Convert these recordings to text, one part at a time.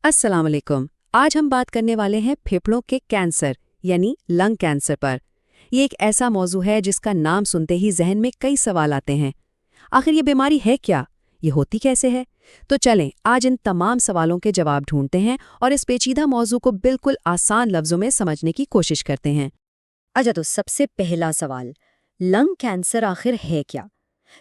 अस्सलाम वालेकुम। आज हम बात करने वाले हैं फेफड़ों के कैंसर यानी लंग कैंसर पर। ये एक ऐसा मौजू है जिसका नाम सुनते ही जहन में कई सवाल आते हैं। आखिर ये बीमारी है क्या? ये होती कैसे है? तो चलें आज इन तमाम सवालों के जवाब ढूंढते हैं और इस पेचीदा मौजू को बिल्कुल आसान लफ्जों में समझने की कोशिश करते हैं। अच्छा, तो सबसे पहला सवाल, लंग कैंसर आखिर है क्या?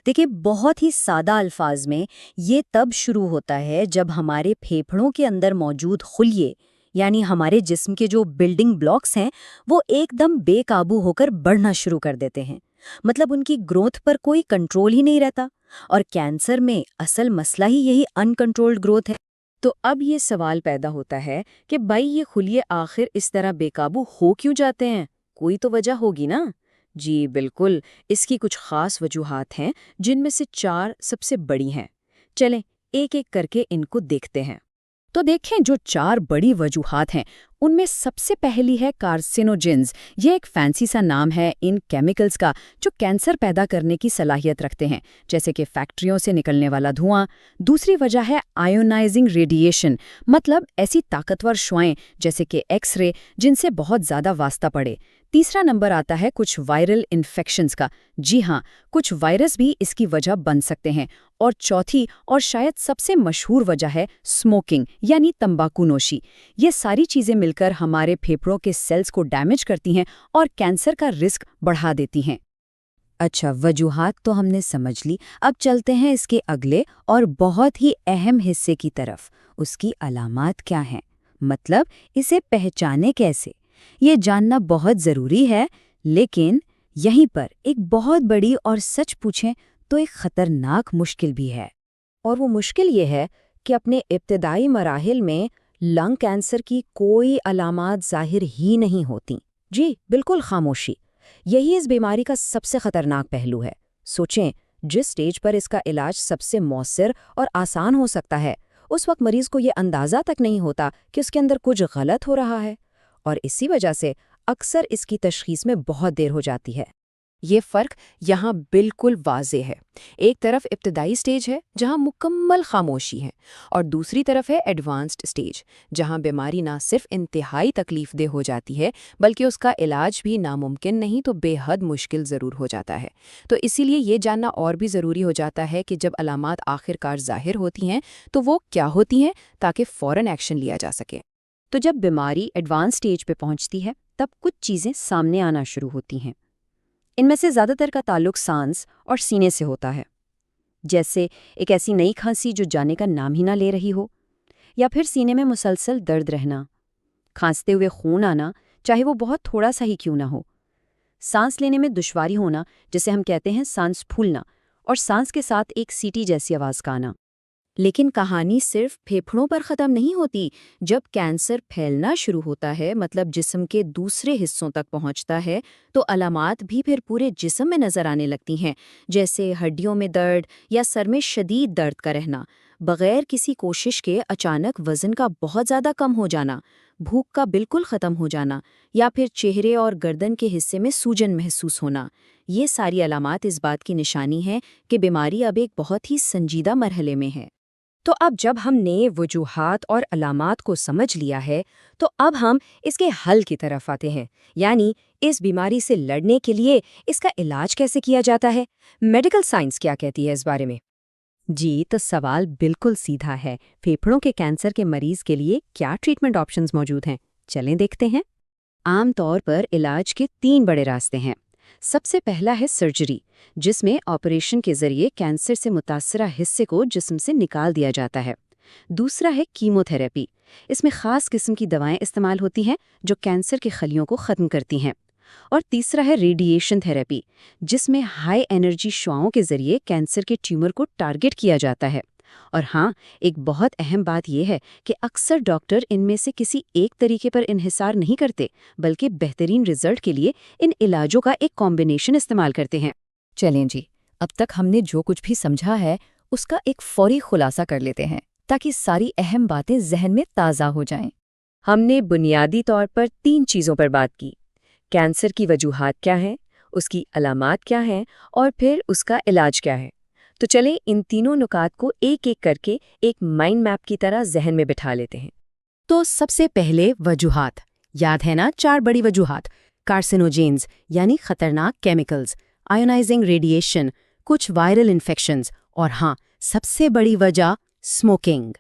देखिए, बहुत ही सादा अल्फाज में ये तब शुरू होता है जब हमारे फेफड़ों के अंदर मौजूद खुलिये यानी हमारे जिस्म के जो बिल्डिंग ब्लॉक्स हैं वो एकदम बेकाबू होकर बढ़ना शुरू कर देते हैं। मतलब उनकी ग्रोथ पर कोई कंट्रोल ही नहीं रहता। और कैंसर में असल मसला ही यही अनकंट्रोल्ड ग्रोथ है। तो अब ये सवाल पैदा होता है कि भाई ये खुलिये आखिर इस तरह बेकाबू हो क्यों जाते हैं? कोई तो वजह होगी ना। जी बिल्कुल, इसकी कुछ खास वजूहात हैं जिनमें से 4 सबसे बड़ी हैं। चलें एक एक करके इनको देखते हैं। तो देखें, जो 4 बड़ी वजूहात हैं उनमें सबसे पहली है कार्सिनोजेंस। ये एक फैंसी सा नाम है इन केमिकल्स का जो कैंसर पैदा करने की सलाहियत रखते हैं, जैसे कि फैक्ट्रियों से निकलने वाला धुआं। दूसरी वजह है आयोनाइजिंग रेडिएशन, मतलब ऐसी ताकतवर शुआएं जैसे कि एक्स-रे जिनसे बहुत ज़्यादा वास्ता पड़े। तीसरा नंबर आता है कुछ वायरल इन्फेक्शंस का। जी हाँ, कुछ वायरस भी इसकी वजह बन सकते हैं। और चौथी और शायद सबसे मशहूर वजह है स्मोकिंग यानी तंबाकू नोशी। ये सारी चीज़ें मिलकर हमारे फेफड़ों के सेल्स को डैमेज करती हैं और कैंसर का रिस्क बढ़ा देती हैं। अच्छा, वजूहात तो हमने समझ ली। अब चलते हैं इसके अगले और बहुत ही अहम हिस्से की तरफ। उसकी अलामात क्या हैं? मतलब इसे पहचाने कैसे? ये जानना बहुत ज़रूरी है। लेकिन यहीं पर एक बहुत बड़ी और सच पूछें तो एक खतरनाक मुश्किल भी है। और वो मुश्किल ये है कि अपने इब्तिदाई मराहिल में लंग कैंसर की कोई अलामात ज़ाहिर ही नहीं होती। जी बिल्कुल, खामोशी। यही इस बीमारी का सबसे खतरनाक पहलू है। सोचें, जिस स्टेज पर इसका इलाज सबसे मौसर और आसान हो सकता है, उस वक्त मरीज को ये अंदाज़ा तक नहीं होता कि उसके अंदर कुछ गलत हो रहा है। और इसी वजह से अक्सर इसकी तशखीस में बहुत देर हो जाती है। ये फ़र्क यहाँ बिल्कुल वाज़ेह है। एक तरफ इब्तिदाई स्टेज है जहाँ मुकम्मल खामोशी है, और दूसरी तरफ है एडवांस्ड स्टेज जहाँ बीमारी ना सिर्फ इंतहाई तकलीफ़देह हो जाती है बल्कि उसका इलाज भी नामुमकिन नहीं तो बेहद मुश्किल ज़रूर हो जाता है। तो इसीलिए ये जानना और भी ज़रूरी हो जाता है कि जब अलामात आखिरकार ज़ाहिर होती हैं तो वो क्या होती हैं, ताकि फ़ौरन एक्शन लिया जा सके। तो जब बीमारी एडवांस स्टेज पे पहुंचती है तब कुछ चीज़ें सामने आना शुरू होती हैं। इनमें से ज़्यादातर का ताल्लुक सांस और सीने से होता है। जैसे एक ऐसी नई खांसी जो जाने का नाम ही ना ले रही हो, या फिर सीने में मुसलसल दर्द रहना, खांसते हुए खून आना, चाहे वो बहुत थोड़ा सा ही क्यों ना हो, सांस लेने में दुश्वारी होना जिसे हम कहते हैं सांस फूलना, और सांस के साथ एक सीटी जैसी आवाज़ का आना। लेकिन कहानी सिर्फ फेफड़ों पर ख़त्म नहीं होती। जब कैंसर फैलना शुरू होता है, मतलब जिस्म के दूसरे हिस्सों तक पहुंचता है, तो अलामात भी फिर पूरे जिस्म में नज़र आने लगती हैं, जैसे हड्डियों में दर्द या सर में शदीद दर्द का रहना, बग़ैर किसी कोशिश के अचानक वज़न का बहुत ज़्यादा कम हो जाना, भूख का बिल्कुल ख़त्म हो जाना, या फिर चेहरे और गर्दन के हिस्से में सूजन महसूस होना। ये सारी अलामात इस बात की निशानी है कि बीमारी अब एक बहुत ही संजीदा मरहले में है। तो अब जब हमने वजूहात और अलामात को समझ लिया है, तो अब हम इसके हल की तरफ आते हैं। यानी इस बीमारी से लड़ने के लिए इसका इलाज कैसे किया जाता है? मेडिकल साइंस क्या कहती है इस बारे में? जी, तो सवाल बिल्कुल सीधा है। फेफड़ों के कैंसर के मरीज के लिए क्या ट्रीटमेंट ऑप्शंस मौजूद हैं? चलें देखते हैं। आमतौर पर इलाज के 3 बड़े रास्ते हैं। सबसे पहला है सर्जरी, जिसमें ऑपरेशन के जरिए कैंसर से मुतासरा हिस्से को जिस्म से निकाल दिया जाता है। दूसरा है कीमोथेरेपी। इसमें खास किस्म की दवाएं इस्तेमाल होती हैं जो कैंसर के खलियों को ख़त्म करती हैं। और तीसरा है रेडिएशन थेरेपी, जिसमें हाई एनर्जी शुआओं के जरिए कैंसर के ट्यूमर को टारगेट किया जाता है। और हाँ, एक बहुत अहम बात यह है कि अक्सर डॉक्टर इनमें से किसी एक तरीके पर इन्हिसार नहीं करते, बल्कि बेहतरीन रिजल्ट के लिए इन इलाजों का एक कॉम्बिनेशन इस्तेमाल करते हैं। चलें जी, अब तक हमने जो कुछ भी समझा है उसका एक फौरी खुलासा कर लेते हैं, ताकि सारी अहम बातें जहन में ताज़ा हो जाएं। हमने बुनियादी तौर पर 3 चीज़ों पर बात की। कैंसर की वजूहात क्या हैं, उसकी अलामात क्या हैं, और फिर उसका इलाज क्या है। तो चलें इन तीनों नुकात को एक एक करके एक माइंड मैप की तरह जहन में बिठा लेते हैं। تو سب سے پہلے وجوہات یاد ہے نا، 4 بڑی وجوہات: کارسینوجینز یعنی خطرناک کیمیکلز، آئونائزنگ ریڈیشن، کچھ وائرل انفیکشنز، اور ہاں سب سے بڑی وجہ اسموکنگ۔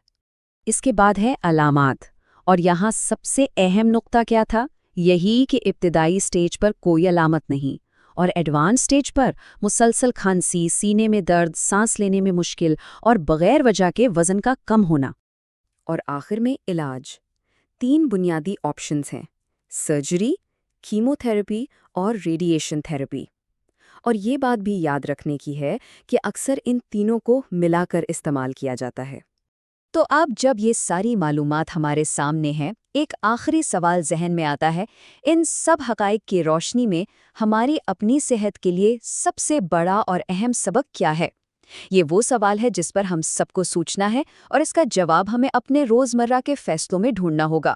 اس کے بعد ہے علامات، اور یہاں سب سے اہم نقطہ کیا تھا؟ یہی کہ ابتدائی سٹیج پر کوئی علامت نہیں، اور ایڈوانس سٹیج پر مسلسل کھانسی، سینے میں درد، سانس لینے میں مشکل، اور بغیر وجہ کے وزن کا کم ہونا۔ اور آخر میں علاج۔ 3 بنیادی آپشنز ہیں: سرجری، کیمو تھراپی اور ریڈیشن تھراپی۔ اور یہ بات بھی یاد رکھنے کی ہے کہ اکثر ان تینوں کو ملا کر استعمال کیا جاتا ہے۔ تو اب جب یہ ساری معلومات ہمارے سامنے ہیں، ایک آخری سوال ذہن میں آتا ہے: ان سب حقائق کی روشنی میں ہماری اپنی صحت کے لیے سب سے بڑا اور اہم سبق کیا ہے؟ یہ وہ سوال ہے جس پر ہم سب کو سوچنا ہے، اور اس کا جواب ہمیں اپنے روزمرہ کے فیصلوں میں ڈھونڈنا ہوگا۔